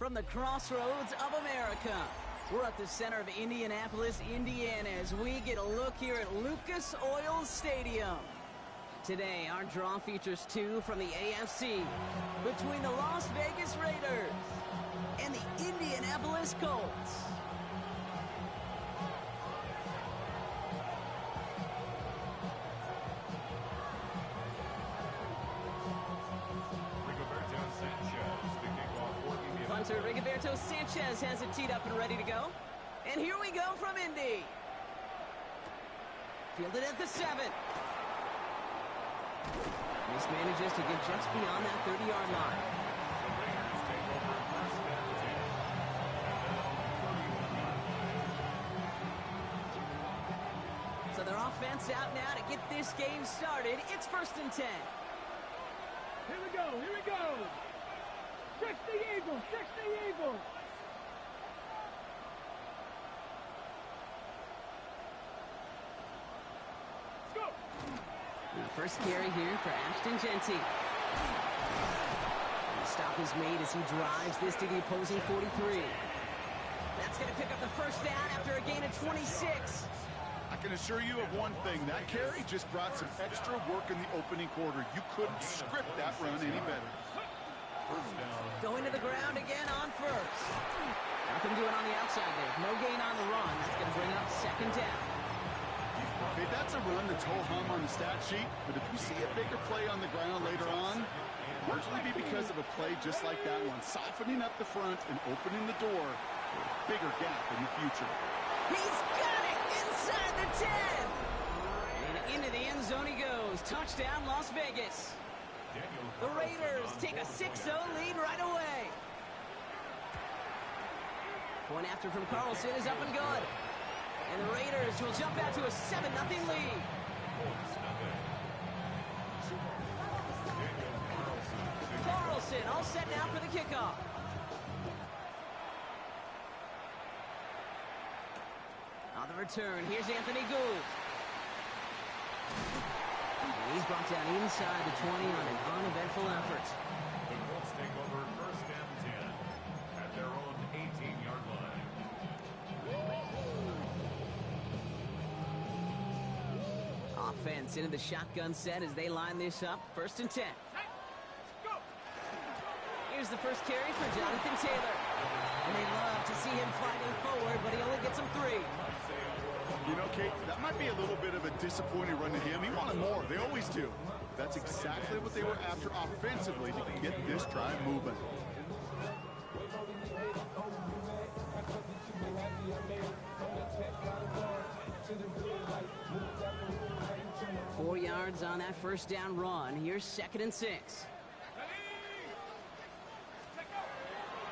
from the crossroads of America. We're at the center of Indianapolis, Indiana, as we get a look here at Lucas Oil Stadium. Today, our draw features two from the AFC between the Las Vegas Raiders and the Indianapolis Colts. Punter Rigoberto Sanchez has it teed up and ready to go. And here we go from Indy. Fielded at the 7. This manages to get just beyond that 30-yard line. So their offense out now to get this game started. It's 1st and 10. Here we go, here we go. Stretch the Eagles, stretch the Eagles. Let's go. The first carry here for Ashton Genty. And the stop is made as he drives this to the opposing 43. That's going to pick up the first down after a gain of 26. I can assure you of one thing. That carry just brought some extra work in the opening quarter. You couldn't script that run any better. Going to the ground again on first. Nothing doing on the outside there. No gain on the run. That's going to bring up 2nd down. Okay, that's a run that's ho-hum on the stat sheet, but if you see a bigger play on the ground later on, largely be because of a play just like that one, softening up the front and opening the door for a bigger gap in the future. He's got it inside the 10. And into the end zone he goes. Touchdown, Las Vegas. The Raiders take a 6-0 lead right away. Point after from Carlson is up and good. And the Raiders will jump out to a 7-0 lead. Carlson all set now for the kickoff. On the return, here's Anthony Gould. And he's brought down inside the 20 on an uneventful effort. The Colts take over 1st and 10 at their own 18-yard line. Offense into the shotgun set as they line this up. 1st and 10. Here's the first carry for Jonathan Taylor. And they love to see him fighting forward, but he only gets him 3. You know, Kate, that might be a little bit of a disappointing run to him. He wanted more. They always do. That's exactly what they were after offensively to get this drive moving. Four yards on that first down run. Here's 2nd and 6.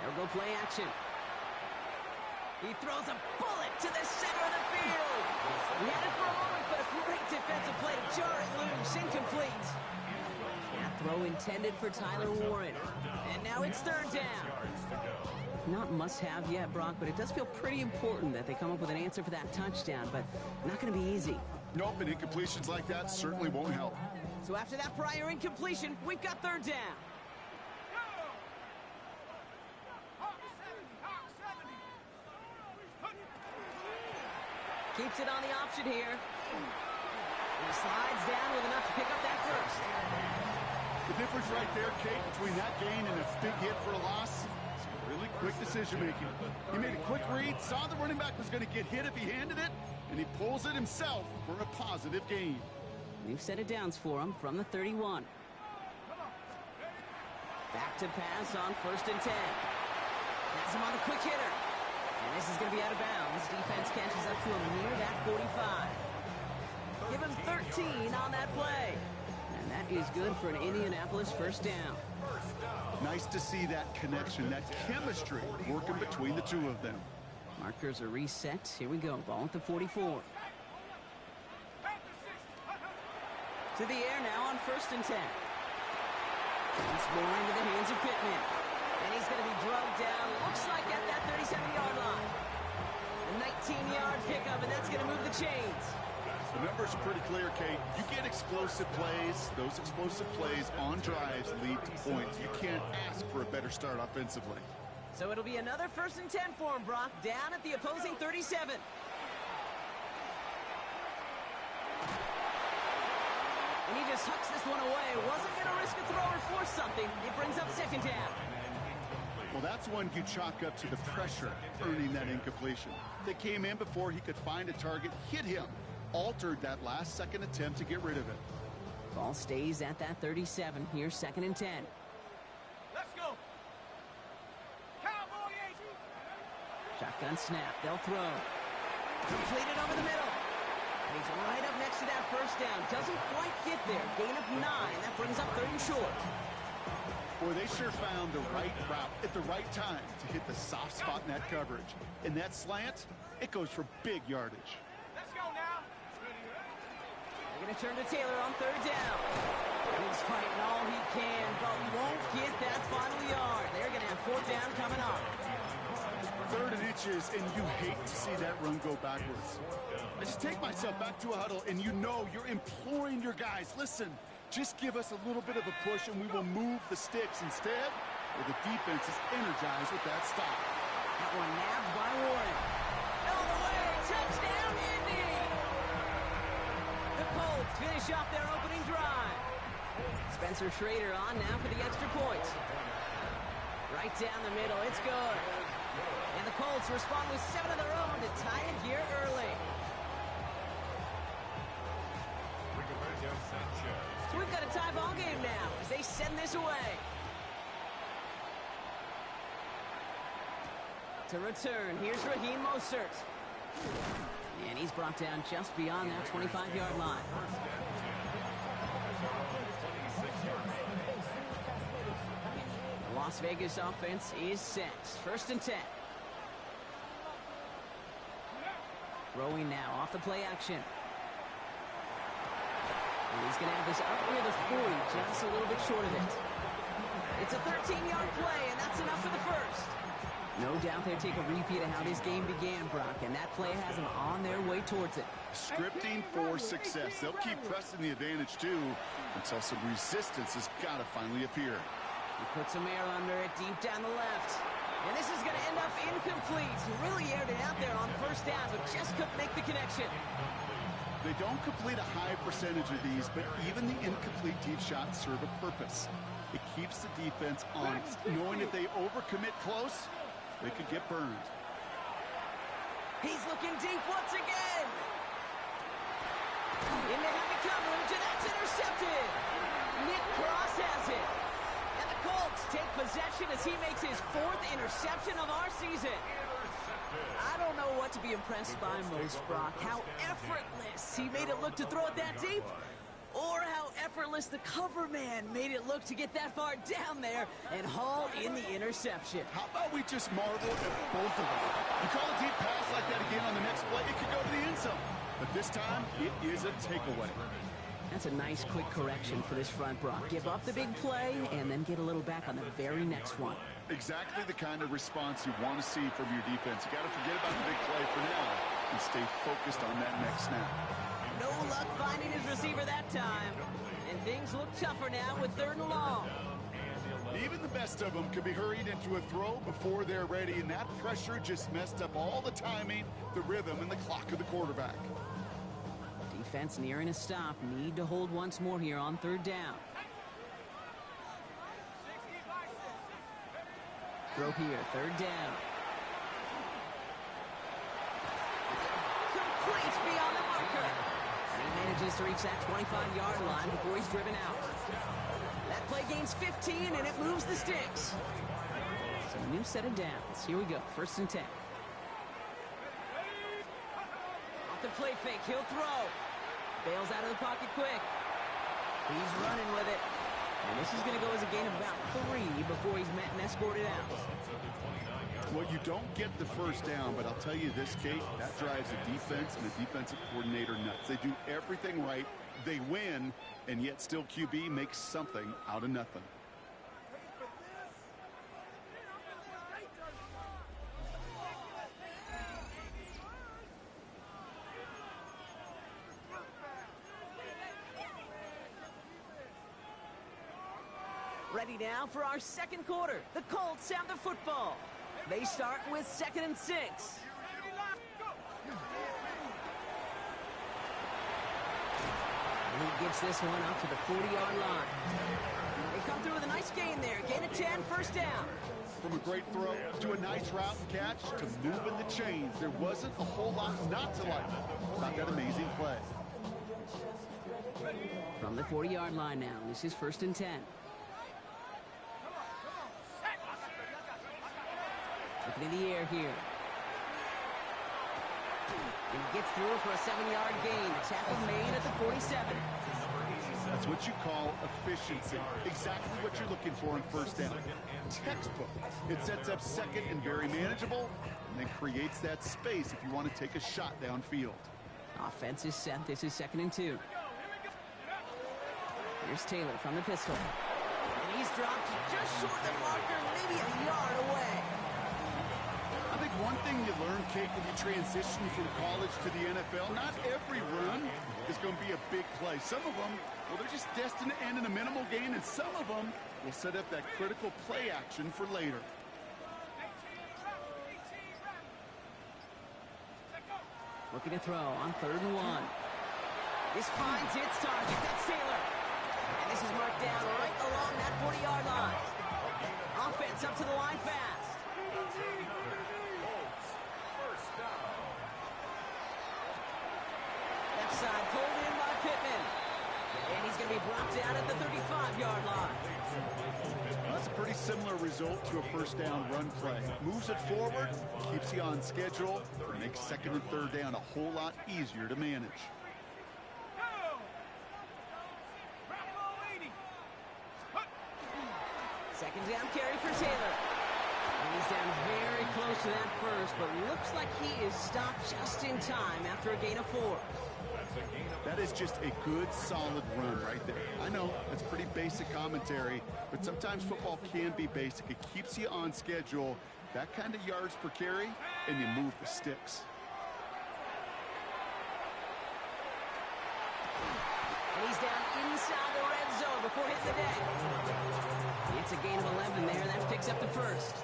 They'll go play action. He throws a bullet to the center of the field. He had it for a moment, but a great defensive play to jar it loose. Incomplete. That throw intended for Tyler Warren. And now it's 3rd down. Not must-have yet, Brock, but it does feel pretty important that they come up with an answer for that touchdown, but not going to be easy. Nope, and incompletions like that certainly won't help. So after that prior incompletion, we've got 3rd down. Keeps it on the option here. And he slides down with enough to pick up that first. The difference right there, Kate, between that gain and a big hit for a loss, is really quick decision-making. He made a quick read, saw the running back was going to get hit if he handed it, and he pulls it himself for a positive gain. We've set it downs for him from the 31. Back to pass on 1st and 10. Has him on the quick hitter. And this is going to be out of bounds. Defense catches up to him near that 45. Give him 13 on that play. And that is good for an Indianapolis 1st down. Nice to see that connection, that chemistry working between the two of them. Markers are reset. Here we go. Ball at the 44. To the air now on 1st and 10. Once more into the hands of Pittman. And he's going to be drugged down, looks like at that 37-yard line. A 19-yard pickup, and that's going to move the chains. The numbers are pretty clear, Kate. You get explosive plays. Those explosive plays on drives lead to points. You can't ask for a better start offensively. So it'll be another 1st and 10 for him, Brock, down at the opposing 37. And he just hucks this one away. Wasn't going to risk a throw or force something. It brings up 2nd down. Well, that's one you chalk up to the pressure earning that incompletion. They came in before he could find a target, hit him, altered that last-second attempt to get rid of it. Ball stays at that 37. Here's 2nd and 10. Let's go. Cowboy 8. Shotgun snap. They'll throw. Completed over the middle. And he's right up next to that 1st down. Doesn't quite get there. Gain of 9. That brings up 3rd and short. Boy, they sure found the right route at the right time to hit the soft spot in that coverage. And that slant, it goes for big yardage. Let's go now. They're going to turn to Taylor on 3rd down. And he's fighting all he can, but won't get that final yard. They're going to have 4th down coming up. 3rd and inches, and you hate to see that run go backwards. I just take myself back to a huddle, and you know you're imploring your guys, listen, just give us a little bit of a push, and we will move the sticks. Instead, well, the defense is energized with that stop. That one nabbed by Warren. All the way, touchdown, Indy! The Colts finish off their opening drive. Spencer Schrader on now for the extra point. Right down the middle, it's good. And the Colts respond with 7 of their own to tie it here early. So we've got a tie ball game now as they send this away. To return, here's Raheem Mostert. And he's brought down just beyond that 25-yard line. The Las Vegas offense is set. 1st and 10. Throwing now off the play action. And he's going to have this up near the 40, just a little bit short of it. It's a 13-yard play, and that's enough for the 1st. No doubt they'll take a repeat of how this game began, Brock, and that play has them on their way towards it. Scripting for success. They'll keep pressing the advantage, too, until some resistance has got to finally appear. He puts some air under it deep down the left. And this is going to end up incomplete. He really aired it out there on 1st down, but just couldn't make the connection. They don't complete a high percentage of these, but even the incomplete deep shots serve a purpose. It keeps the defense honest, knowing if they overcommit close, they could get burned. He's looking deep once again. Into heavy coverage, and that's intercepted. Nick Cross has it. And the Colts take possession as he makes his 4th interception of our season. I don't know what to be impressed by most, Brock. How effortless he made it look to throw it that deep, or how effortless the cover man made it look to get that far down there and haul in the interception. How about we just marvel at both of them? You call a deep pass like that again on the next play, it could go to the end zone. But this time, it is a takeaway. That's a nice quick correction for this front, Brock. Give up the big play and then get a little back on the very next one. Exactly the kind of response you want to see from your defense. You got to forget about the big play for now and stay focused on that next snap. No luck finding his receiver that time. And things look tougher now with 3rd and long. Even the best of them could be hurried into a throw before they're ready, and that pressure just messed up all the timing, the rhythm, and the clock of the quarterback. Defense nearing a stop. Need to hold once more here on 3rd down. Throw here, 3rd down. Complete beyond the marker. And he manages to reach that 25-yard line before he's driven out. That play gains 15, and it moves the sticks. So a new set of downs. Here we go, 1st and 10. Off the play fake, he'll throw. Bails out of the pocket quick. He's running with it. And this is going to go as a gain of about 3 before he's met and escorted out. Well, you don't get the 1st down, but I'll tell you this, Kate, that drives a defense and a defensive coordinator nuts. They do everything right. They win, and yet still QB makes something out of nothing. Ready now for our 2nd quarter. The Colts have the football. They start with 2nd and 6. And he gets this one out to the 40-yard line. They come through with a nice gain there. Gain of 10, first down. From a great throw to a nice route and catch to moving the chains, there wasn't a whole lot not to like about that amazing play. From the 40-yard line now, this is 1st and 10. Looking in the air here. And he gets through for a 7-yard gain. The tackle made at the 47. That's what you call efficiency. Exactly what you're looking for in first down. Textbook. It sets up second and very manageable, and then creates that space if you want to take a shot downfield. Offense is set. This is 2nd and 2. Here's Taylor from the pistol. And he's dropped just short of the marker, maybe a yard away. I think one thing you learn, Kate, when you transition from college to the NFL, not every run is going to be a big play. Some of them, well, they're just destined to end in a minimal gain, and some of them will set up that critical play action for later. Looking to throw on 3rd and 1. This finds its target. That's Taylor. And this is marked down right along that 40-yard line. Offense up to the line fast. Left side pulled in by Pittman. And he's going to be brought down at the 35-yard line. That's a pretty similar result to a first down run play. Moves it forward, keeps you on schedule, and makes 2nd and 3rd down a whole lot easier to manage. Second down carry for Taylor. And he's down very close to that first, but looks like he is stopped just in time after a gain of 4. That is just a good, solid run right there. I know, it's pretty basic commentary, but sometimes football can be basic. It keeps you on schedule, that kind of yards per carry, and you move the sticks. And he's down inside the red zone before hitting the deck. It's a gain of 11 there. That picks up the first.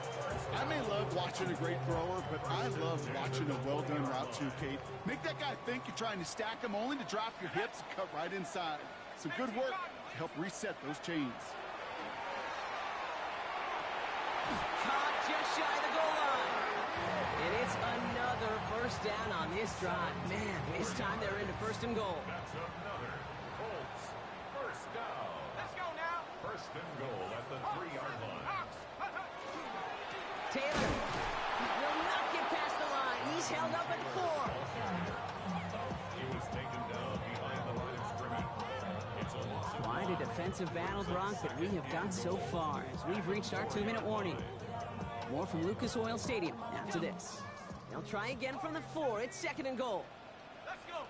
I may love watching a great thrower, but I love watching a well-done route too, Kate. Make that guy think you're trying to stack him only to drop your hips and cut right inside. Some good work to help reset those chains. Caught just shy of the goal line. And it's another first down on this drive. Man, this time they're into 1st and goal. That's another Colts first down. Let's go now. 1st and goal at the 3-yard line. Taylor will not get past the line. He's held up at the 4. He was taken down behind the line of scrimmage. It's a loss of Quite a defensive battle, Brock, that we have got so far as we've reached our 2-minute warning. More from Lucas Oil Stadium after this. They'll try again from the 4. It's 2nd and goal. Let's go.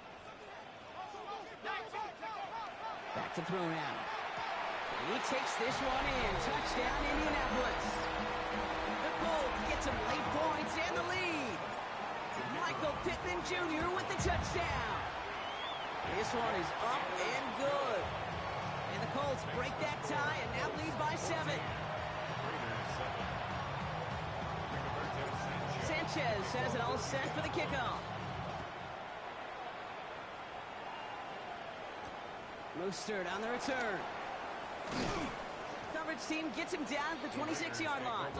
Back to throw now. And he takes this one in. Touchdown, Indianapolis. The Colts get some late points and the lead. Michael Pittman Jr. with the touchdown. This one is up and good. And the Colts break that tie and now lead by 7. Sanchez has it all set for the kickoff. Mostert on the return. Coverage team gets him down at the 26-yard line.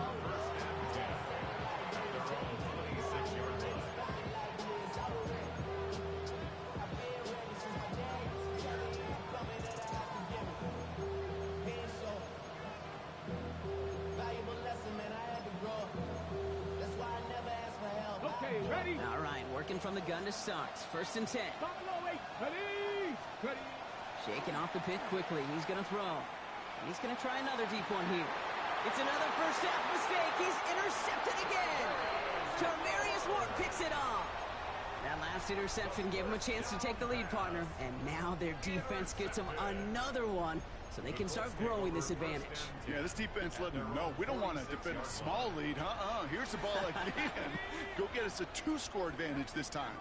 Okay, ready? All right, working from the gun to start. 1st and 10. Buffalo 8. Ready? Ready. Shaking off the pick quickly. He's going to throw. He's going to try another deep one here. It's another first half mistake. He's intercepted again. Tarmarius Ward picks it off. That last interception gave him a chance to take the lead, partner. And now their defense gets them another one so they can start growing this advantage. Yeah, this defense letting them know we don't want to defend a small lead. Here's the ball again. Go get us a 2-score advantage this time.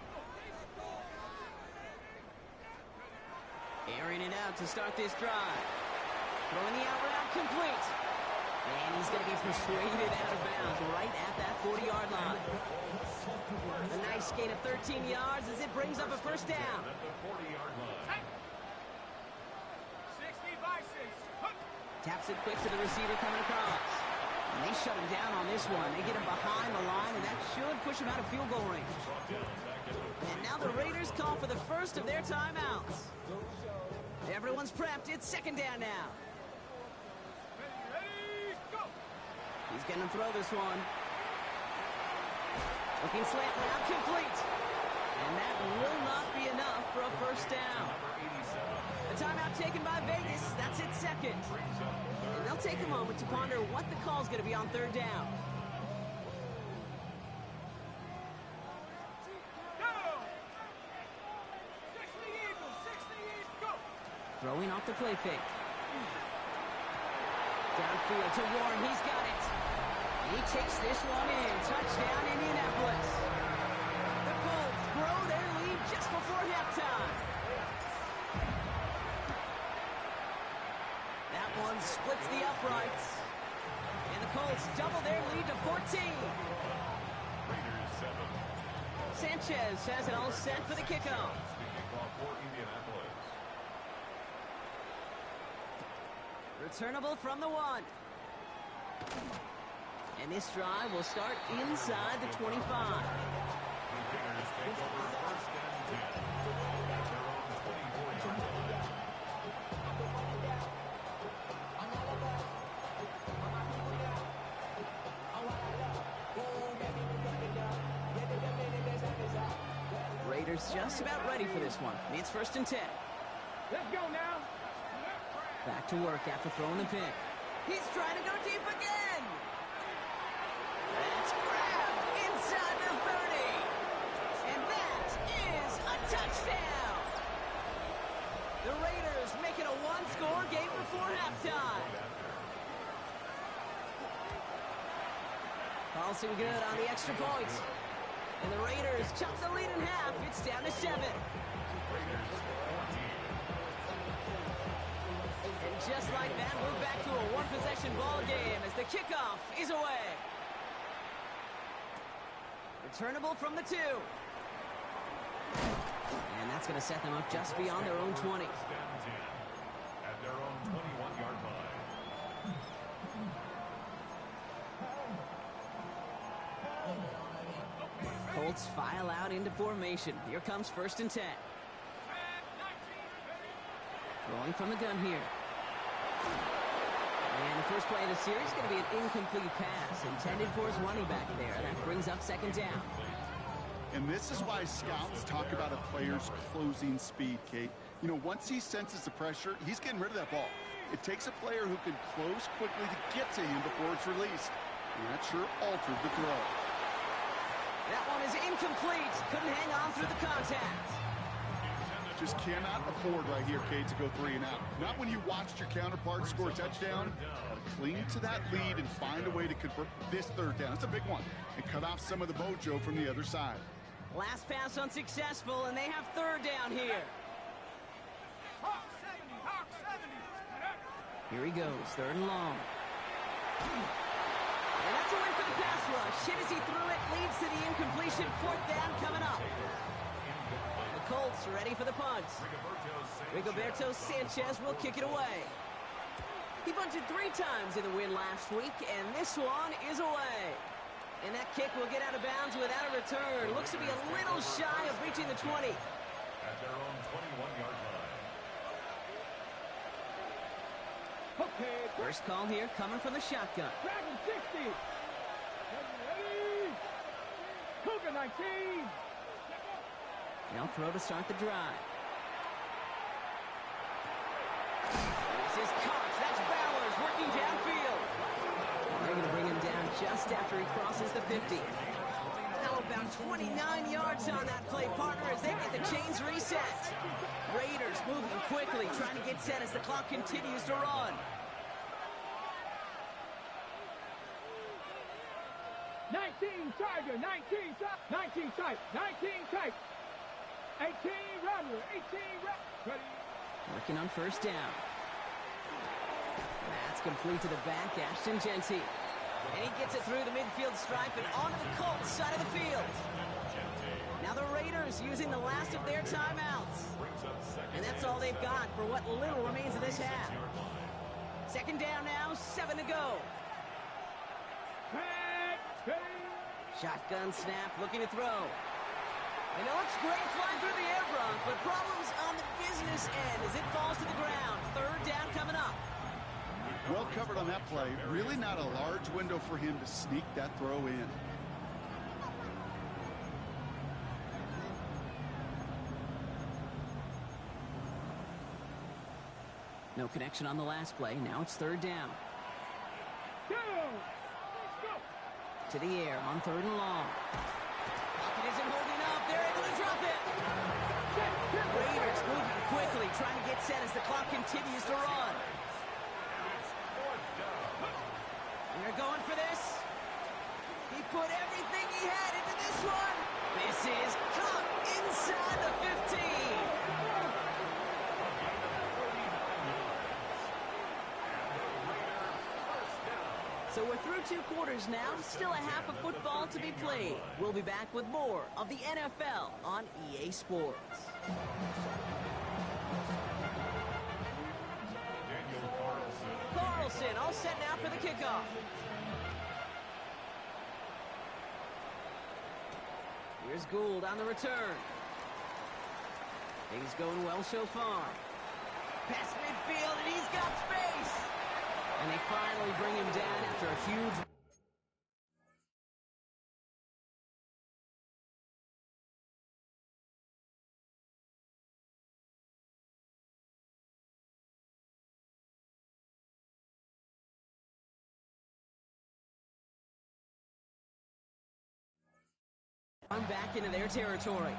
Airing it out to start this drive. Throwing the out route complete. And he's going to be persuaded out of bounds right at that 40-yard line. A nice gain of 13 yards as it brings up a first down. At the 40-yard line. 60 by 6. Taps it quick to the receiver coming across. And they shut him down on this one. They get him behind the line, and that should push him out of field goal range. And now the Raiders call for the first of their timeouts. Everyone's prepped. It's second down now. Ready, go! He's going to throw this one. Looking slant route complete. And that will not be enough for a first down. A timeout taken by Vegas. That's its second. And they'll take a moment to ponder what the call's going to be on third down. Go! 60 Eagles, 60 Eagles, go! Throwing off the play fake. Downfield to Warren. He's got it. He takes this one in. Touchdown, Indianapolis. The Colts grow their lead just before halftime. That one splits the uprights. And the Colts double their lead to 14. Raiders 7. Sanchez has it all set for the kickoff. Kickoff for Indianapolis. Returnable from the 1. And this drive will start inside the 25. The Raiders take over first and 10. At their own 24-yard line. Raiders just about ready for this one. It's first and 10. Let's go now! Back to work after throwing the pick. He's trying to go deep again. That's grabbed inside the 30. And that is a touchdown. The Raiders make it a one-score game before halftime. Paulson good on the extra point. And the Raiders chop the lead in half. It's down to 7. Raiders 14. And just like that, we're back to a one-possession ball game as the kickoff is away. Returnable from the 2. And that's going to set them up just beyond their own 20. First and 10. At their own 21-yard line. Colts file out into formation. Here comes first and 10. Throwing from the gun here. And the first play of the series is going to be an incomplete pass intended for his running back there. That brings up second down. And this is why scouts talk about a player's closing speed, Kate. You know, once he senses the pressure, he's getting rid of that ball. It takes a player who can close quickly to get to him before it's released. And that sure altered the throw. That one is incomplete. Couldn't hang on through the contact. Just cannot afford right here, Kate, to go 3 and out. Not when you watched your counterpart score a touchdown. Gotta cling to that lead and find a way to convert this third down. It's a big one. And cut off some of the mojo from the other side. Last pass unsuccessful, and they have third down here. Hawk 70, Hawk 70. Here he goes, third and long. And that's a win for the pass rush. Hit as he threw it, leads to the incompletion. Fourth down coming up. The Colts ready for the punt. Rigoberto Sanchez will kick it away. He bunted 3 times in the win last week, and this one is away. And that kick will get out of bounds without a return. Looks to be a little shy of reaching the 20. At their own 21-yard line. Okay, First call here coming from the shotgun. Dragon 60. Ready? Cougar 19. They'll throw to start the drive. This is Cox. That's Bowers working downfield. And they're going to bring him down just after he crosses the 50. Now about 29 yards on that play, partner, as they get the chains reset. Raiders moving quickly, trying to get set as the clock continues to run. 19 Tiger, 19 type, 19 type, 19 type. 18 Rattler, 18 Rattler. Ready? Working on first down. That's It's complete to the back, Ashton Genty. And he gets it through the midfield stripe and onto the Colts side of the field. Now the Raiders using the last of their timeouts. And that's all they've got for what little remains of this half. Second down now, 7 to go. Shotgun snap, looking to throw. And it looks great flying through the air, Brock, but problems on the business end as it falls to the ground. Third down coming up. Well covered on that play. Really not a large window for him to sneak that throw in. No connection on the last play. Now it's third down. To the air on third and long. Pocket isn't holding up. They're able to drop it. Raiders moving quickly, trying to get set as the clock continues to run. They're going for this. He put everything he had into this one. This is caught inside the 15. So we're through 2 quarters now, still a half of football to be played. We'll be back with more of the NFL on EA Sports. Carlson all set now for the kickoff. Here's Gould on the return. Things going well so far. Past midfield, and he's got space. And they finally bring him down after a huge... I'm back into their territory.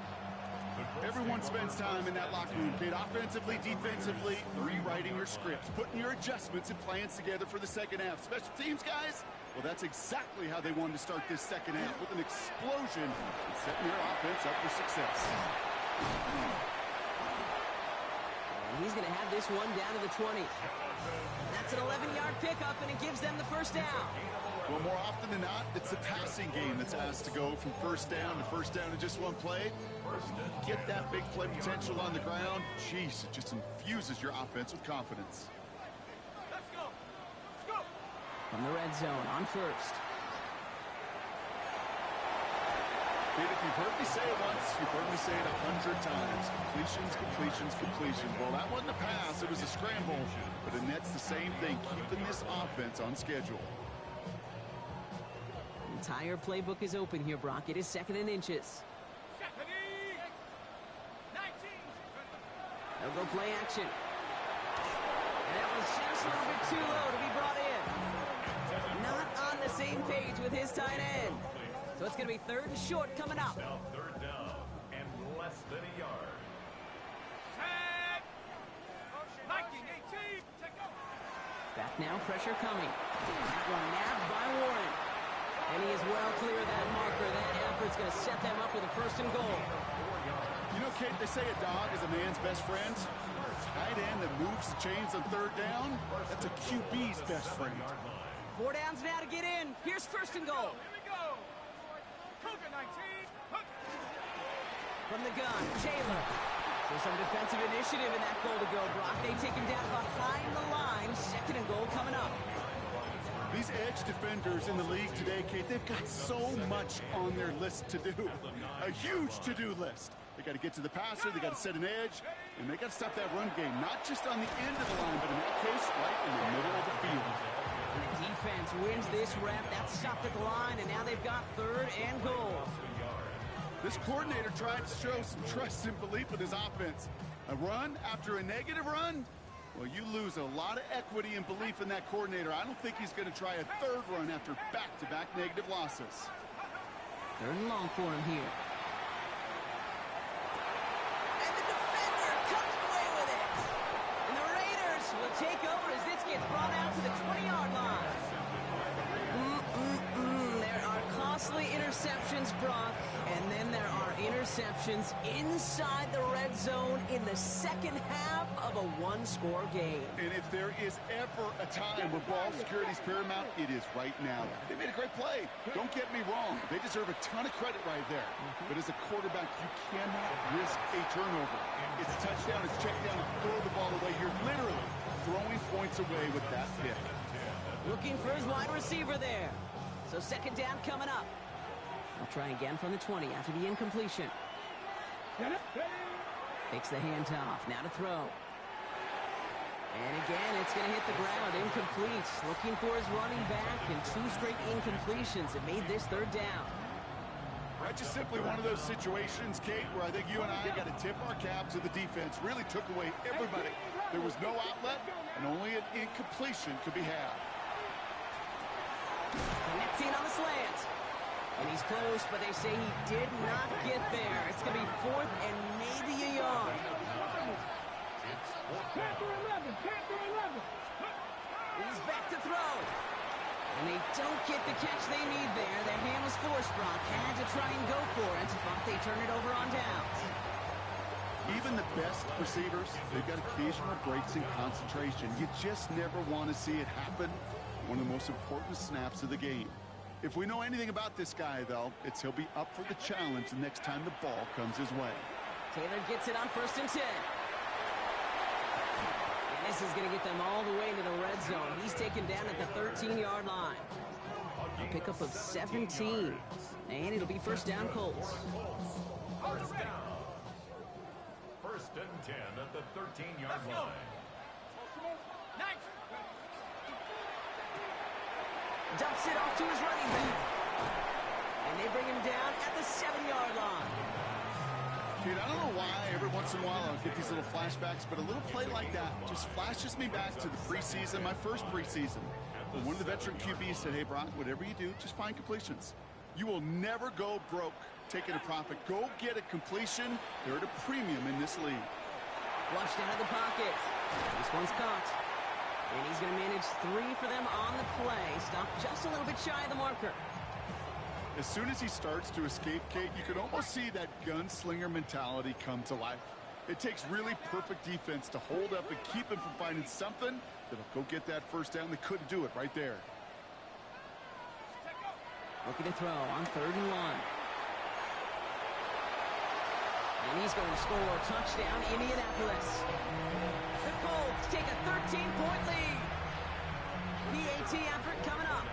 Everyone spends time in that locker room, kid. Offensively, defensively, rewriting your scripts, putting your adjustments and plans together for the second half. Special teams, guys, well, that's exactly how they wanted to start this second half, with an explosion and setting their offense up for success. And he's going to have this one down to the 20. That's an 11-yard pickup, and it gives them the first down. Well, more often than not, it's the passing game that's asked to go from first down in just one play. Get that big play potential on the ground. Jeez, it just infuses your offense with confidence. Let's go. Let's go. From the red zone on first. Kid, if you've heard me say it once, you've heard me say it 100 times. Completions, completions, completions. Well, that wasn't a pass. It was a scramble. But it nets the same thing, keeping this offense on schedule. Entire playbook is open here, Brock. It is second and inches. They'll go play action. And that was just a little bit too low to be brought in. Not on the same page with his tight end. So it's going to be third and short coming up. Now third down and less than a yard. Set. Viking 18. Take over. Back now, pressure coming. That one nabbed by Warren. And he is well clear of that marker. That effort's going to set them up with a first and goal. You know, Kate, they say a dog is a man's best friend. Tight end that moves the chains on third down, that's a QB's best friend. 4 downs now to get in. Here's first and goal. Here we go. Cougar 19. From the gun, Taylor. So some defensive initiative in that goal to go, Brock. They take him down behind the line. Second and goal coming up. These edge defenders in the league today, Kate, they've got so much on their list to do. A huge to-do list. They got to get to the passer, they got to set an edge, and they got to stop that run game, not just on the end of the line, but in that case, right in the middle of the field. And the defense wins this rep. That's stopped at the line, and now they've got third and goal. This coordinator tried to show some trust and belief with his offense. A run after a negative run? Well, you lose a lot of equity and belief in that coordinator. I don't think he's going to try a third run after back-to-back negative losses. Third and long for him here. And the defender comes away with it. And the Raiders will take over as this gets brought out to the 20-yard line. There are costly interceptions, Brock, and then there are interceptions inside the red zone in the second half of a one-score game. And if there is ever a time where ball security is paramount, it is right now. They made a great play. Don't get me wrong. They deserve a ton of credit right there. But as a quarterback, you cannot risk a turnover. It's touchdown, it's check down, it's throw the ball away. You're literally throwing points away with that pick. Looking for his wide receiver there. So second down coming up. They'll try again from the 20 after the incompletion. Takes the handoff. Now to throw. And again, it's going to hit the ground. Incomplete. Looking for his running back, and 2 straight incompletions that made this third down. That's just simply one of those situations, Kate, where I think you and I got to tip our cap to the defense. Really took away everybody. There was no outlet, and only an incompletion could be had. Connecting on the slant. And he's close, but they say he did not get there. It's going to be 4th and maybe a yard. Panther 11, Panther 11. He's back to throw. And they don't get the catch they need there. Their hand was forced, Brock. Had to try and go for it, but they turn it over on downs. Even the best receivers, they've got occasional breaks in concentration. You just never want to see it happen. One of the most important snaps of the game. If we know anything about this guy, though, it's he'll be up for the challenge the next time the ball comes his way. Taylor gets it on 1st and 10. And this is going to get them all the way into the red zone. He's taken down at the 13-yard line. A pickup of 17. And it'll be first down, Colts. First down. 1st and 10 at the 13-yard line. Dumps it off to his running back. And they bring him down at the 7-yard line. Dude, I don't know why every once in a while I'll get these little flashbacks, but a little play like that just flashes me back to the preseason, my first preseason. When one of the veteran QBs said, hey, Brock, whatever you do, just find completions. You will never go broke taking a profit. Go get a completion. They're at a premium in this league. Flushed out of the pocket. This one's caught. And he's going to manage 3 for them on the play. Stopped just a little bit shy of the marker. As soon as he starts to escape, Kate, you can almost see that gunslinger mentality come to life. It takes really perfect defense to hold up and keep him from finding something that'll go get that first down. They couldn't do it right there. Looking to throw on 3rd and 1. And he's going to score. Touchdown, Indianapolis. The Colts take a 13-point lead. PAT effort coming up.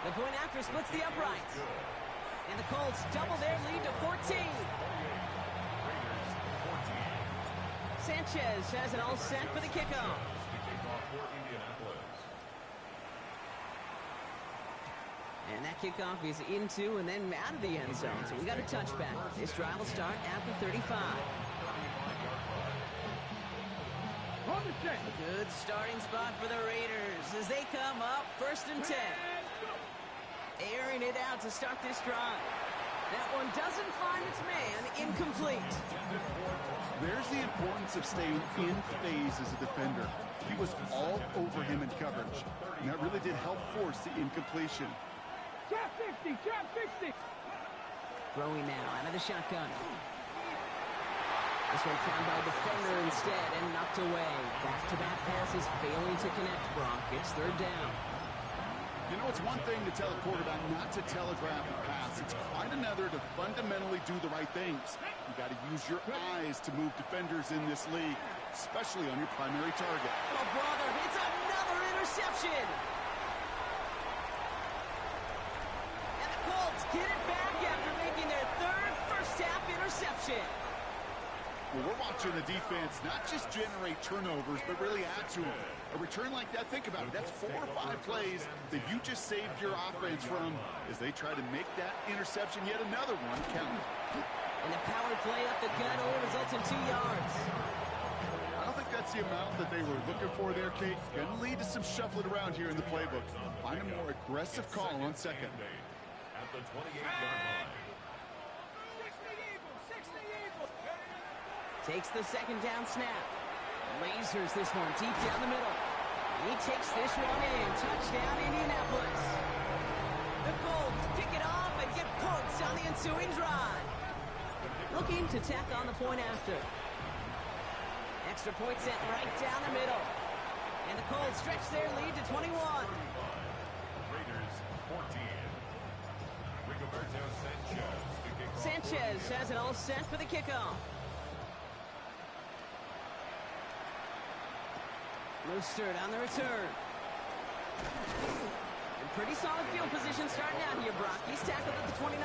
The point after splits the uprights. And the Colts double their lead to 14. Sanchez has it all set for the kickoff. And that kickoff is into and then out of the end zone. So we got a touchback. This drive will start at the 35. A good starting spot for the Raiders as they come up 1st and 10. Airing it out to start this drive. That one doesn't find its man. Incomplete. There's the importance of staying in phase as a defender. He was all over him in coverage, and that really did help force the incompletion. Trap 50, trap 50. Throwing now out of the shotgun. This one found by a defender instead and knocked away. Back-to-back passes failing to connect, Brock. It's 3rd down. You know, it's one thing to tell a quarterback not to telegraph a pass. It's quite another to fundamentally do the right things. You got to use your eyes to move defenders in this league, especially on your primary target. Oh, brother, it's another interception. And the Colts get it back after making their 3rd first-half interception. Well, we're watching the defense not just generate turnovers, but really add to them. A return like that, think about it, that's 4 or 5 plays that you just saved your offense from as they try to make that interception, yet another one, count. And the power play up the gut only results in 2 yards. I don't think that's the amount that they were looking for there, Kate. Going to lead to some shuffling around here in the playbook. Find a more aggressive call on 2nd. At the 28-yard line. Takes the 2nd down snap. Lasers this one deep down the middle. He takes this one in. Touchdown, Indianapolis. The Colts pick it off, and ensuing drive. Looking to tack on the point after. Extra point sent right down the middle. And the Colts stretch their lead to 21. Raiders 14. Rigoberto Sanchez to kick off. Sanchez has it all set for the kickoff. Mostert on the return. And pretty solid field position starting out here, Brock. He's tackled at the 29.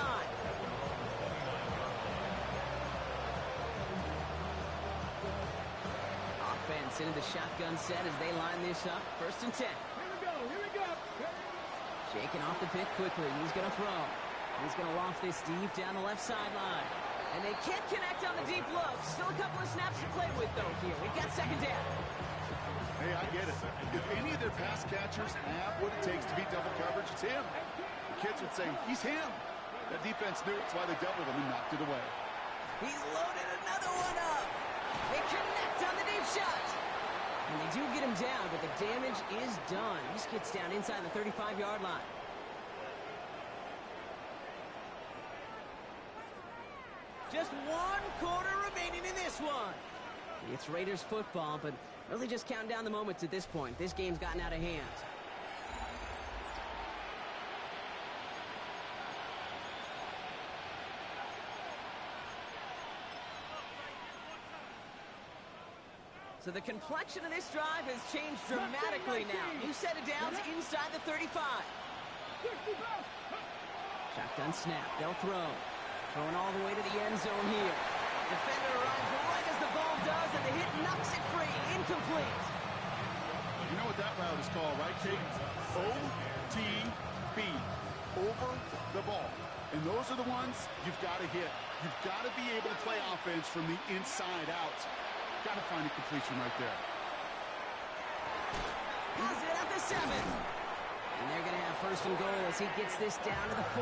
Offense into the shotgun set as they line this up. 1st and 10. Here we go, here we go. Shaking off the pick quickly. He's going to throw. He's going to loft this deep down the left sideline. And they can't connect on the deep look. Still a couple of snaps to play with, though, here. We've got 2nd down. Hey, I get it. If any of their pass catchers have what it takes to beat double coverage, it's him. The kids would say, he's him. That defense knew it's why they doubled him and knocked it away. He's loaded another one up. They connect on the deep shot. And they do get him down, but the damage is done. He gets down inside the 35-yard line. Just 1 quarter remaining in this one. It's Raiders football, but really just counting down the moments at this point. This game's gotten out of hand. So the complexion of this drive has changed dramatically now. New set of downs inside the 35. Shotgun snap. They'll throw. Throwing all the way to the end zone here. Defender arrives right as the ball does, and the hit knocks it free. Incomplete. You know what that route is called, right, Kate? OTB. Over the ball. And those are the ones you've got to hit. You've got to be able to play offense from the inside out. Got to find a completion right there. Has it at the 7. And they're going to have 1st and goal as he gets this down to the 4.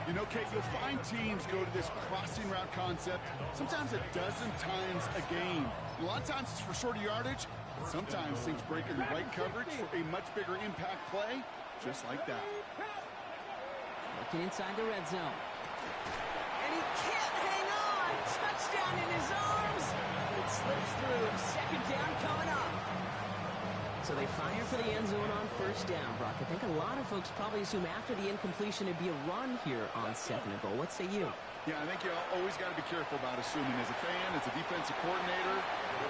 You know, Kate, you'll find teams go to this crossing route concept sometimes a dozen times a game. A lot of times it's for shorter yardage, but sometimes things break in the right coverage for a much bigger impact play, just like that. Looking inside the red zone. And he can't hang on. Touchdown in his arms. It slips through. 2nd down coming up. So they fire for the end zone on 1st down, Brock. I think a lot of folks probably assume after the incompletion it'd be a run here on 2nd and goal. What say you? Yeah, I think you always got to be careful about assuming as a fan, as a defensive coordinator,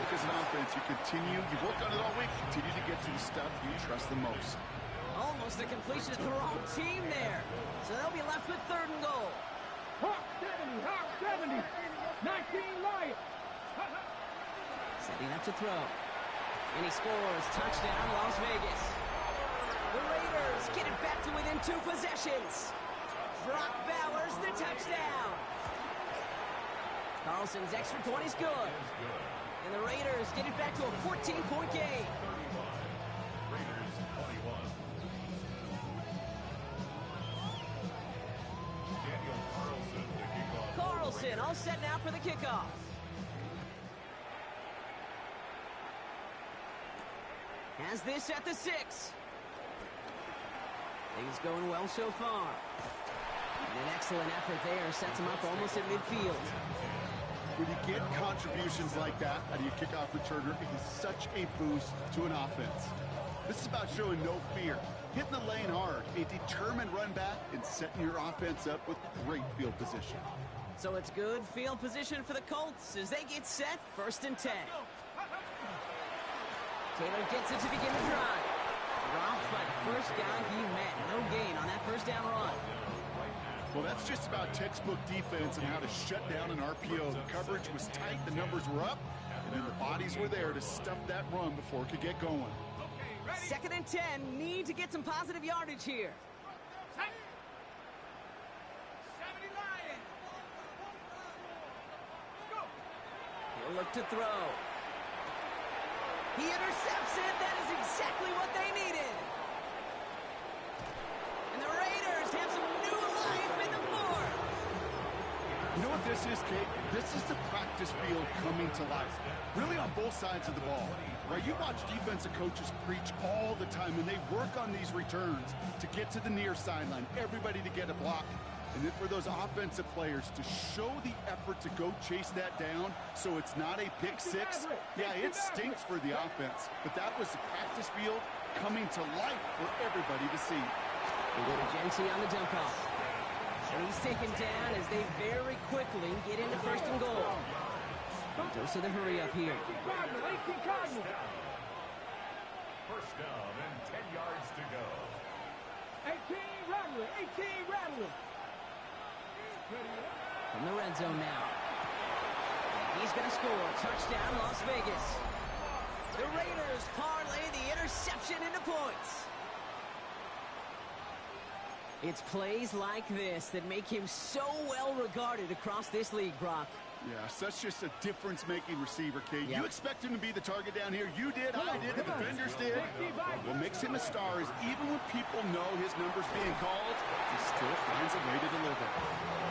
because in offense you've worked on it all week, continue to get to the stuff you trust the most. Almost a completion to the wrong team there. So they'll be left with 3rd and goal. Hawk 70, Hawk 70. 19 Lions. Setting up to throw. And he scores. Touchdown, Las Vegas. The Raiders get it back to within 2 possessions. Brock Bowers, the touchdown. Carlson's extra point is good. And the Raiders get it back to a 14-point game. Raiders 21. Daniel Carlson to kick off. Carlson all set now for the kickoff. Has this at the 6. Things going well so far. And an excellent effort there sets him up almost at midfield. When you get contributions like that out of your kickoff returner, it is such a boost to an offense. This is about showing no fear, hitting the lane hard, a determined run back, and setting your offense up with great field position. So it's good field position for the Colts as they get set. 1st and 10. Taylor gets it to begin the drive. Dropped by the first guy he met. No gain on that 1st down run. Well, that's just about textbook defense and how to shut down an RPO. The coverage was tight, the numbers were up, and then the bodies were there to stuff that run before it could get going. 2nd and 10. Need to get some positive yardage here. 70 Lions. Go. He'll look to throw. He intercepts it. That is exactly what they needed. And the Raiders have some new life in the 4th. You know what this is, Kate? This is the practice field coming to life. Really on both sides of the ball. Right? You watch defensive coaches preach all the time when they work on these returns to get to the near sideline, everybody to get a block. And then for those offensive players to show the effort to go chase that down so it's not a pick six, yeah, it stinks for the offense. But that was the practice field coming to life for everybody to see. They go to Genty on the dump off. And he's taken down as they very quickly get into first and goal. Dose of the hurry up here. First down and 10 yards to go. 18 Rattler, 18 Rattler. From the red zone now. He's going to score. Touchdown, Las Vegas. The Raiders parlay the interception into points. It's plays like this that make him so well regarded across this league, Brock. Yeah, such just a difference-making receiver, Kate. Yep. You expect him to be the target down here. You did, I did, the defenders did. What makes him a star is even when people know his number's being called, he still finds a way to deliver.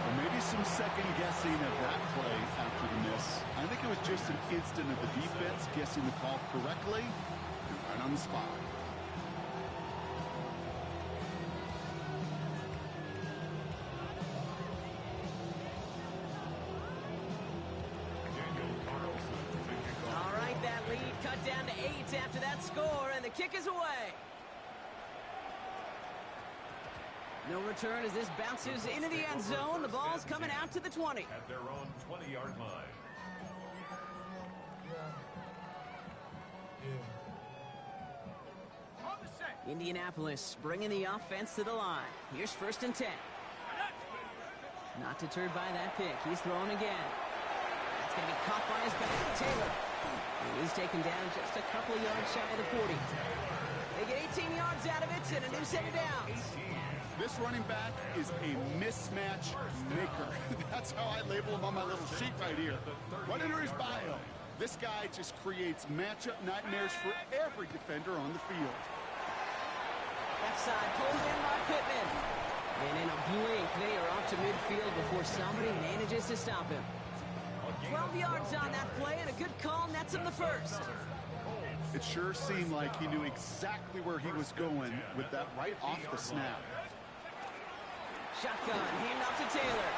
Or maybe some second-guessing of that play after the miss. I think it was just an instant of the defense guessing the call correctly and right on the spot. All right, that lead cut down to 8 after that score, and the kick is away. No return as this bounces into the end zone. The ball's coming out to the 20. At their own 20-yard line. Indianapolis bringing the offense to the line. Here's first and 10. Not deterred by that pick. He's throwing again. That's going to be caught by his back, Taylor. And he's taken down just a couple of yards shy of the 40. They get 18 yards out of it and a new set of downs. This running back is a mismatch maker. That's how I label him on my little sheet right here. Right under his bio. This guy just creates matchup nightmares for every defender on the field. Left side pulled in by Pittman. And in a blink, they are off to midfield before somebody manages to stop him. 12 yards on that play, and a good call nets him the first. It sure seemed like he knew exactly where he was going with that right off the snap. Shotgun, hand off to Taylor.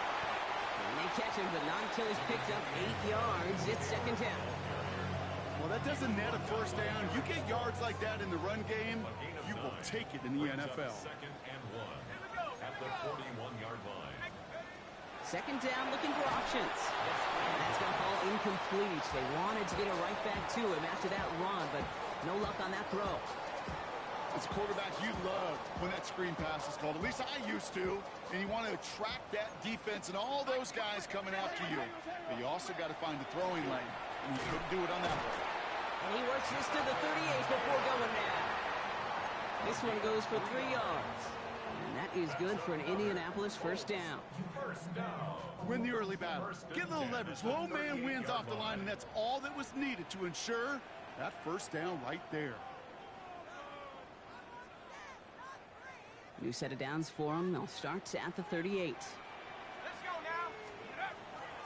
And they catch him, but not until he's picked up 8 yards. It's second down. Well, that doesn't net a first down. You get yards like that in the run game, you will take it in the NFL. Second and 1 at the 41-yard line. Second down, looking for options. And that's going to fall incomplete. They wanted to get it right back to him after that run, but no luck on that throw. As a quarterback, you love when that screen pass is called. At least I used to. And you want to attract that defense and all those guys coming after you. But you also got to find the throwing lane. And you couldn't do it on that one. And he works this to the 38 before going down. This one goes for 3 yards. And that is good for an Indianapolis first down. Win the early battle. Get a little leverage. Low man wins off the line, and that's all that was needed to ensure that first down right there. New set of downs for them. They'll start at the 38. Let's go now.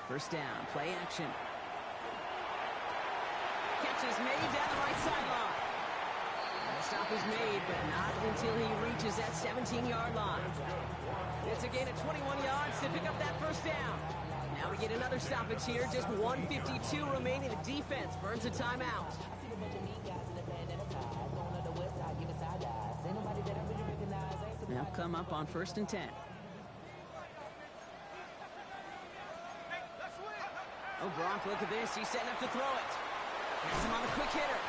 First down, play action. Catch is made down the right sideline. The stop is made, but not until he reaches that 17-yard line. It's a gain of 21 yards to pick up that first down. Now we get another stoppage here. Just 1:52 remaining. The defense burns a timeout. They'll come up on first and 10. Oh, Brock, look at this. He's setting up to throw it. Has him on the quick hitter.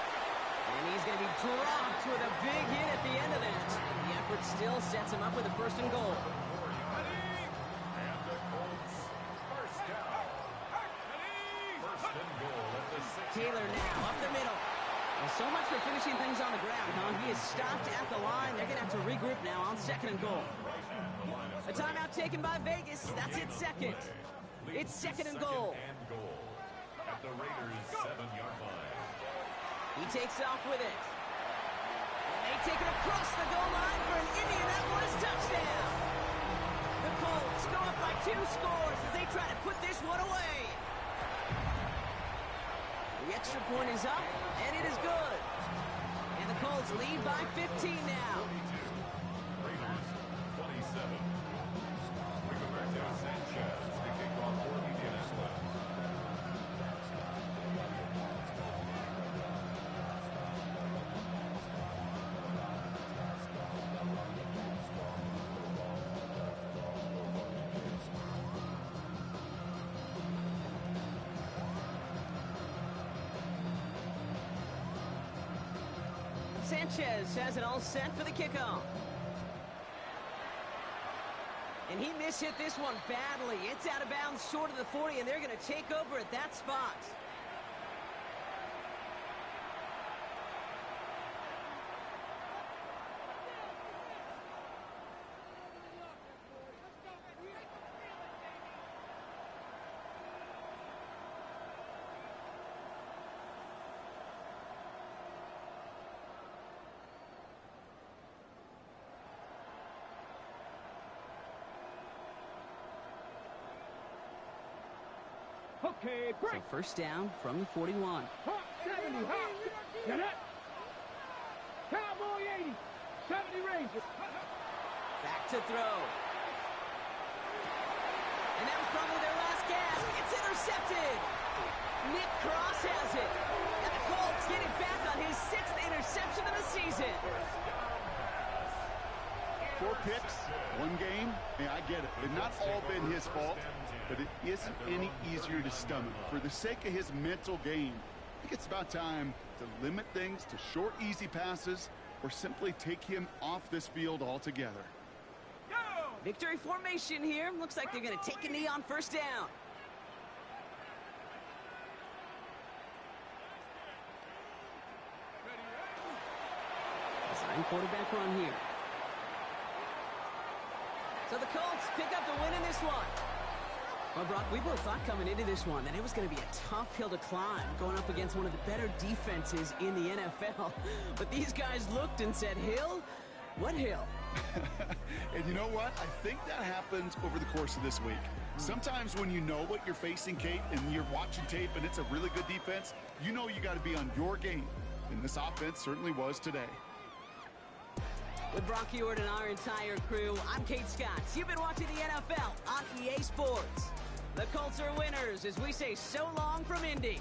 And he's going to be dropped with a big hit at the end of that. The effort still sets him up with a first and goal. And the Colts first down. First and goal at the 6. Taylor now up the middle. Well, so much for finishing things on the ground, huh? He is stopped at the line. They're going to have to regroup now on second and goal. A timeout taken by Vegas. That's it, second. It's second and goal. At the Raiders' 7-yard line. He takes off with it. And they take it across the goal line for an Indianapolis touchdown. The Colts go up by 2 scores as they try to put this one away. The extra point is up, and it is good. And the Colts lead by 15 now. Raiders 27. Sanchez has it all set for the kickoff. And he mishit this one badly. It's out of bounds short of the 40, and they're going to take over at that spot. Okay, break. So first down from the 41. Hot 70, hot. Get it? Cowboy 80. 70 Ranger. Back to throw. And that was probably their last gasp. It's intercepted. Nick Cross has it. And the Colts get it back on his 6th interception of the season. 4 picks, 1 game. Yeah, I get it. They've not all been his fault, but it isn't any easier to stomach. For the sake of his mental game, I think it's about time to limit things to short, easy passes or simply take him off this field altogether. Victory formation here. Looks like they're going to take a knee on first down. Design quarterback run here. So the Colts pick up the win in this one. Well, Brock, we both thought coming into this one that it was going to be a tough hill to climb, going up against one of the better defenses in the NFL. But these guys looked and said, hill? What hill? And you know what? I think that happens over the course of this week. Sometimes when you know what you're facing, Kate, and you're watching tape and it's a really good defense, you know you got to be on your game. And this offense certainly was today. With Brock Ewart and our entire crew, I'm Kate Scott. You've been watching the NFL on EA Sports. The Colts are winners as we say so long from Indy.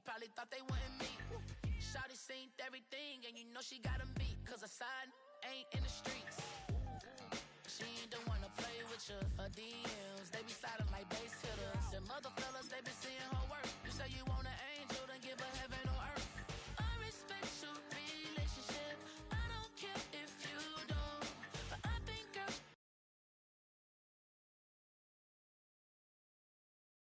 Probably thought they wouldn't meet. Shawty seen everything, and you know she got 'em beat. 'Cause her side ain't in the streets. She ain't the one to play with you. Her DMs, they be sliding like base hitters. Them other fellas, they be